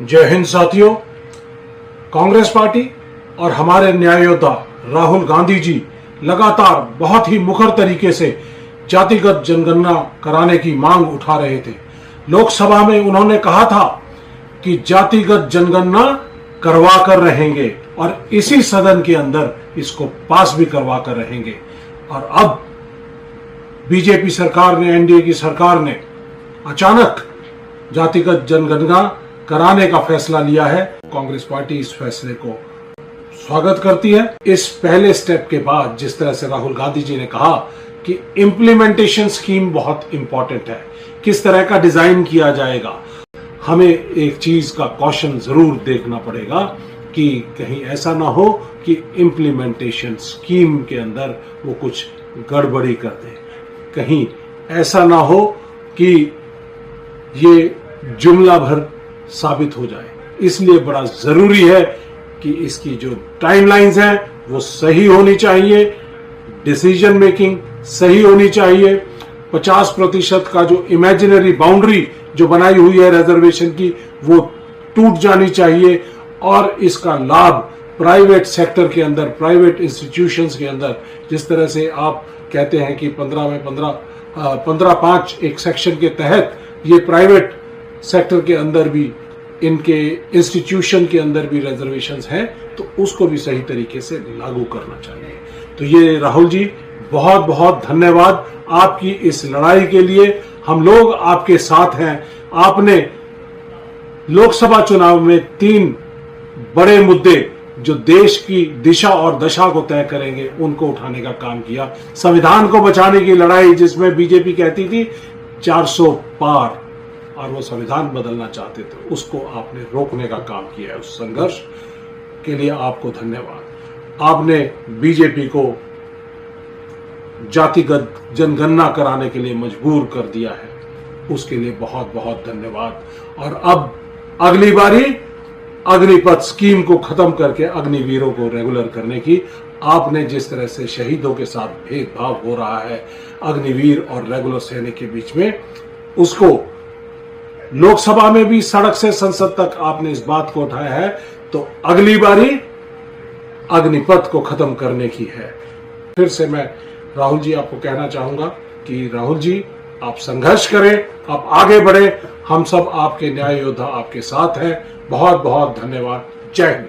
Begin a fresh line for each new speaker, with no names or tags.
जय हिंद साथियों। कांग्रेस पार्टी और हमारे न्याय योद्धा राहुल गांधी जी लगातार बहुत ही मुखर तरीके से जातिगत जनगणना कराने की मांग उठा रहे थे। लोकसभा में उन्होंने कहा था कि जातिगत जनगणना करवा कर रहेंगे और इसी सदन के अंदर इसको पास भी करवा कर रहेंगे। और अब बीजेपी सरकार ने, एनडीए की सरकार ने अचानक जातिगत जनगणना कराने का फैसला लिया है। कांग्रेस पार्टी इस फैसले को स्वागत करती है। इस पहले स्टेप के बाद जिस तरह से राहुल गांधी जी ने कहा कि इम्प्लीमेंटेशन स्कीम बहुत इंपॉर्टेंट है, किस तरह का डिजाइन किया जाएगा, हमें एक चीज का कॉशन जरूर देखना पड़ेगा कि कहीं ऐसा ना हो कि इम्प्लीमेंटेशन स्कीम के अंदर वो कुछ गड़बड़ी कर दे, कहीं ऐसा ना हो कि ये जुमला भर साबित हो जाए। इसलिए बड़ा जरूरी है कि इसकी जो टाइमलाइंस हैं वो सही होनी चाहिए, डिसीजन मेकिंग सही होनी चाहिए। 50% का जो इमेजिनरी बाउंड्री जो बनाई हुई है रिजर्वेशन की वो टूट जानी चाहिए और इसका लाभ प्राइवेट सेक्टर के अंदर, प्राइवेट इंस्टीट्यूशंस के अंदर, जिस तरह से आप कहते हैं कि 15 में 15 एक सेक्शन के तहत ये प्राइवेट सेक्टर के अंदर भी, इनके इंस्टीट्यूशन के अंदर भी रिजर्वेशंस हैं, तो उसको भी सही तरीके से लागू करना चाहिए। तो ये राहुल जी, बहुत बहुत धन्यवाद आपकी इस लड़ाई के लिए। हम लोग आपके साथ हैं। आपने लोकसभा चुनाव में 3 बड़े मुद्दे जो देश की दिशा और दशा को तय करेंगे उनको उठाने का काम किया। संविधान को बचाने की लड़ाई, जिसमें बीजेपी कहती थी 400 पार और वो संविधान बदलना चाहते थे, उसको आपने रोकने का काम किया है। उस संघर्ष के लिए आपको धन्यवाद। आपने बीजेपी को जातिगत जनगणना कराने के लिए मजबूर कर दिया है, उसके लिए बहुत बहुत धन्यवाद। और अब अगली बारी अग्निपथ स्कीम को खत्म करके अग्निवीरों को रेगुलर करने की, आपने जिस तरह से शहीदों के साथ भेदभाव हो रहा है अग्निवीर और रेगुलर सैनिक के बीच में, उसको लोकसभा में भी, सड़क से संसद तक आपने इस बात को उठाया है, तो अगली बारी अग्निपथ को खत्म करने की है। फिर से मैं राहुल जी आपको कहना चाहूंगा कि राहुल जी, आप संघर्ष करें, आप आगे बढ़े, हम सब आपके न्याय योद्धा आपके साथ हैं। बहुत बहुत धन्यवाद। जय हिंद।